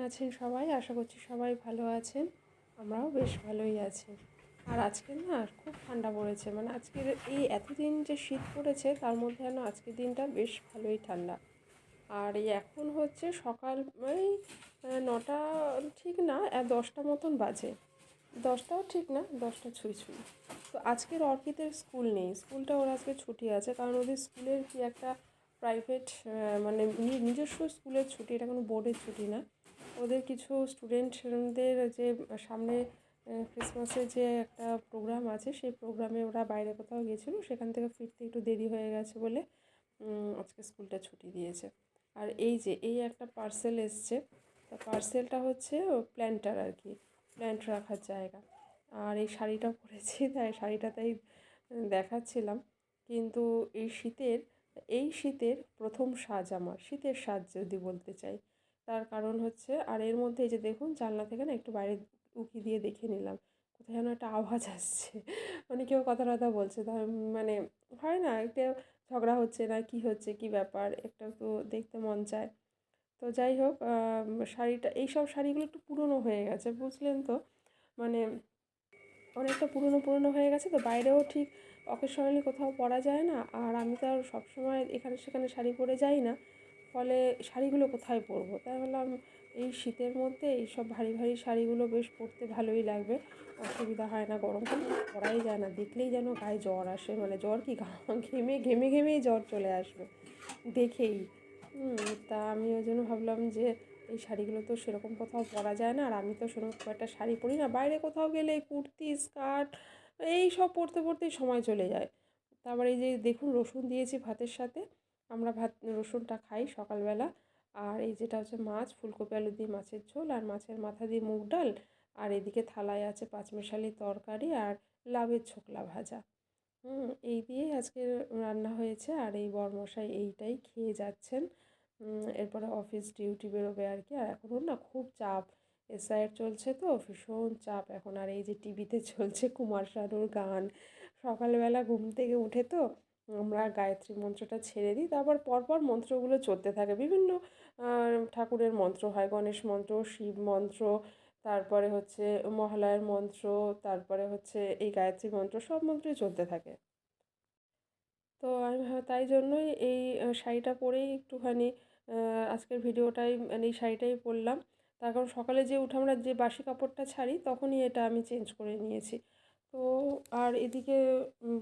আছেন সবাই? আশা করছি সবাই ভালো আছেন। আমরাও বেশ ভালোই আছি। আর আজকে না খুব ঠান্ডা পড়েছে। মানে আজকের এই এতদিন যে শীত পড়েছে তার মধ্যে যেন আজকের দিনটা বেশ ভালোই ঠান্ডা। আর এই এখন হচ্ছে সকাল এই ৯টা ঠিক না, ১০টা মতন বাজে। ১০টাও ঠিক না, ১০টা ছুঁই ছুঁই। তো আজকের অর্পিতের স্কুল নেই, স্কুলটা ওর আজকে ছুটি আছে, কারণ ওদের স্কুলের কি একটা প্রাইভেট মানে নিজস্ব স্কুলের ছুটি, এটা কোনো বোর্ডের ছুটি না। ওদের কিছু স্টুডেন্টদের যে সামনে ক্রিসমাসের যে একটা প্রোগ্রাম আছে, সেই প্রোগ্রামে ওরা বাইরে কোথাও গেছিলো, সেখান থেকে ফিরতে একটু দেরি হয়ে গেছে বলে আজকে স্কুলটা ছুটি দিয়েছে। আর এই যে এই একটা পার্সেল এসছে, তা পার্সেলটা হচ্ছে প্ল্যান্টার আর কি, প্ল্যান্ট রাখার জায়গা। আর এই শাড়িটা পরেছি, তাই শাড়িটা তাই দেখাচ্ছিলাম। কিন্তু এই শীতের প্রথম সাজ, আমার শীতের সাজ যদি বলতে চাই, তার কারণ হচ্ছে, আর এর মধ্যে এই যে দেখুন জানলা থেকে না একটু বাইরে উঁকি দিয়ে দেখে নিলাম, কোথায় যেন একটা আওয়াজ আসছে, মানে কেউ কথা টথা বলছে, তার মানে হয় না একটা ঝগড়া হচ্ছে না কি হচ্ছে, কি ব্যাপার, একটা তো দেখতে মন চায়। তো যাই হোক, শাড়িটা, এইসব শাড়িগুলো একটু পুরনো হয়ে গেছে, বুঝলেন তো, মানে অনেকটা পুরনো পুরনো হয়ে গেছে, তো বাইরেও ঠিক অকেশনালি কোথাও পরা যায় না। আর আমি তো আর সবসময় এখানে সেখানে শাড়ি পরে যাই না, ফলে শাড়িগুলো কোথায় পরবো, তাই ভাবলাম এই শীতের মধ্যে এইসব ভারী ভারী শাড়িগুলো বেশ পরতে ভালোই লাগবে, অসুবিধা হয় না, গরমকালে পরাই যায় না, দেখলেই যেন গায়ে জ্বর আসে, মানে জ্বর কি ঘেমে ঘেমে ঘেমেই জ্বর চলে আসবে দেখেই। তা আমি ওই জন্য ভাবলাম যে এই শাড়িগুলো তো সেরকম কোথাও পরা যায় না, আর আমি তো সেরকম খুব একটা শাড়ি পরি না, বাইরে কোথাও গেলে কুর্তি স্কার্ট এই সব পরতে পরতেই সময় চলে যায়। তারপর এই যে দেখুন রসুন দিয়েছি ভাতের সাথে, আমরা রসুনটা খাই সকালবেলা। আর এই যেটা হচ্ছে মাছ, ফুলকপি আলু দিয়ে মাছের ঝোল, আর মাছের মাথা দিয়ে মুগ ডাল, আর এদিকে থালায় আছে পাঁচমেশালি তরকারি আর লাউয়ের ছোকলা ভাজা। এই দিয়েই আজকে রান্না হয়েছে, আর এই বরমশাই এইটাই খেয়ে যাচ্ছেন। এরপরে অফিস ডিউটি বেরোবে আর কি। আর এখন ওর না খুব চাপ, এসআইআর চলছে তো ভীষণ চাপ এখন। আর এই যে টিভিতে চলছে কুমার শানুর গান, সকালবেলা ঘুম থেকে উঠে তো আমরা গায়ত্রী মন্ত্রটা ছেড়ে দিই, তারপর পরপর মন্ত্রগুলো চলতে থাকে, বিভিন্ন ঠাকুরের মন্ত্র হয়, গণেশ মন্ত্র, শিব মন্ত্র, তারপরে হচ্ছে মহালয়ার মন্ত্র, তারপরে হচ্ছে এই গায়ত্রী মন্ত্র, সব মন্ত্রই চলতে থাকে। তো আমি তাই জন্যই এই শাড়িটা পরেই একটুখানি আজকের ভিডিওটাই, মানে এই শাড়িটাই পরলাম। তার কারণ সকালে যে উঠে আমরা যে বাসি কাপড়টা ছাড়ি, তখনই এটা আমি চেঞ্জ করে নিয়েছি। তো আর এদিকে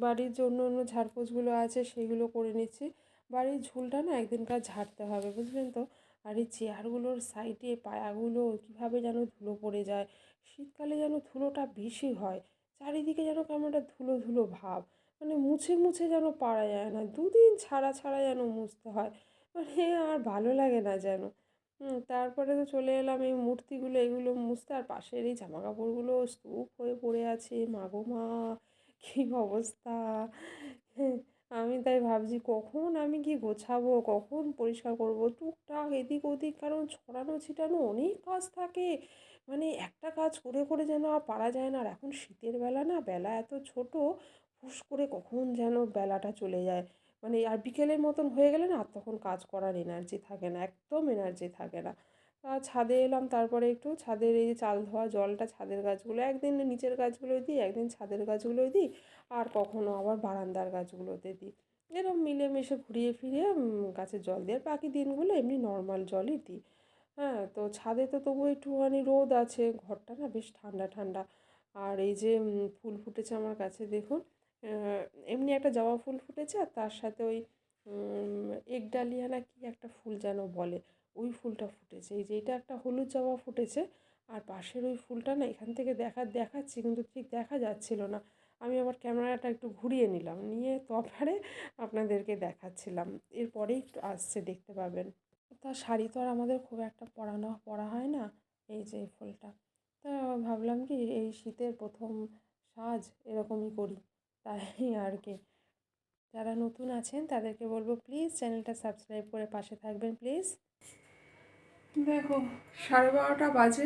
বাড়ির যে অন্য অন্য ঝাড়পোছগুলো আছে সেগুলো করে নিচ্ছি। বাড়ির ঝুলটা না একদিনকার ঝাড়তে হবে, বুঝলেন তো। আর এই চেয়ারগুলোর সাইডে পায়াগুলো কীভাবে যেন ধুলো পড়ে যায়, শীতকালে যেন ধুলোটা বেশি হয়, চারিদিকে যেন কেমন একটা ধুলো ধুলো ভাব, মানে মুছে মুছে যেন পারা যায় না, দুদিন ছাড়া ছাড়া যেন মুছতে হয়, মানে আর ভালো লাগে না যেন। তারপরে তো চলে এলাম এই মূর্তিগুলো এগুলো মুছতে, আর পাশের এই জামা কাপড়গুলো স্তূপ হয়ে পড়ে আছে, মা গো মা কী অবস্থা। হ্যাঁ, আমি তাই ভাবছি কখন আমি কি গোছাবো, কখন পরিষ্কার করব, টুকটাক এদিক ওদিক, কারণ ছড়ানো ছিটানো অনেক কাজ থাকে, মানে একটা কাজ করে করে যেন আর পারা যায় না। আর এখন শীতের বেলা না, বেলা এত ছোট, হুস করে কখন যেন বেলাটা চলে যায়, মানে আর বিকেলের মতন হয়ে গেলে না আর তখন কাজ করার এনার্জি থাকে না, একদম এনার্জি থাকে না। ছাদে এলাম, তারপরে একটু ছাদের এই যে চাল ধোয়া জলটা ছাদের গাছগুলো, একদিন নিচের গাছগুলোয় দিই, একদিন ছাদের গাছগুলোয় দিই, আর কখনো আবার বারান্দার গাছগুলোতে দিই, এরকম মিলেমিশে ঘুরিয়ে ফিরিয়ে গাছের জল দিয়ে, আর বাকি দিনগুলো এমনি নর্মাল জলই দিই। হ্যাঁ, তো ছাদে তো তবু একটুখানি রোদ আছে, ঘরটা না বেশ ঠান্ডা ঠান্ডা। আর এই যে ফুল ফুটেছে আমার কাছে দেখুন, এমনি একটা জবা ফুল ফুটেছে, আর তার সাথে ওই একডালিয়া না কি একটা ফুল যেন বলে, ওই ফুলটা ফুটেছে। এই যে এটা একটা হলুদ জবা ফুটেছে, আর পাশের ওই ফুলটা না এখান থেকে দেখাচ্ছি কিন্তু ঠিক দেখা যাচ্ছিল না। আমি আবার ক্যামেরাটা একটু ঘুরিয়ে নিলাম, নিয়ে তফারে আপনাদেরকে দেখাচ্ছিলাম, এরপরেই একটু আসছে দেখতে পাবেন। তা শাড়ি তো আর আমাদের খুব একটা পরা হয় না, এই যে এই ফুলটা। তা ভাবলাম কি এই শীতের প্রথম সাজ এরকমই করি, তাই আর কি। যারা নতুন আছেন তাদেরকে বলবো প্লিজ চ্যানেলটা সাবস্ক্রাইব করে পাশে থাকবেন প্লিজ। দেখো 12:30 বাজে,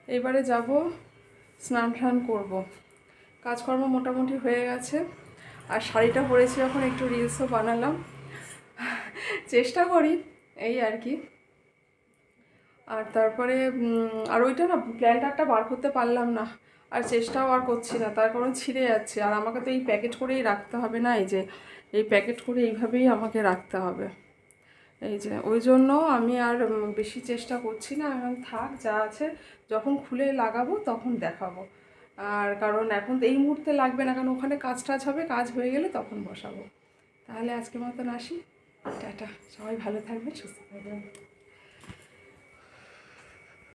এবারে যাব স্নান টান করবো, কাজকর্ম মোটামুটি হয়ে গেছে। আর শাড়িটা পরেছি যখন একটু রিলসও বানালাম, চেষ্টা করি এই আর কি। আর তারপরে আর ওইটা না প্ল্যান্টারটা বার করতে পারলাম না, আর চেষ্টাও আর করছি না, তার কারণ ছিঁড়ে যাচ্ছে। আর আমাকে তো এই প্যাকেট করেই রাখতে হবে না, এই যে এই প্যাকেট করে এইভাবেই আমাকে রাখতে হবে, এই যে ওই জন্য আমি আর বেশি চেষ্টা করছি না, এখন থাক যা আছে, যখন খুলে লাগাবো তখন দেখাবো। আর কারণ এখন তো এই মুহূর্তে লাগবে না, কারণ ওখানে কাজ টাজ হবে, কাজ হয়ে গেলে তখন বসাবো। তাহলে আজকের মতন আসি, টাটা, সবাই ভালো থাকবেন, সুস্থ থাকবেন।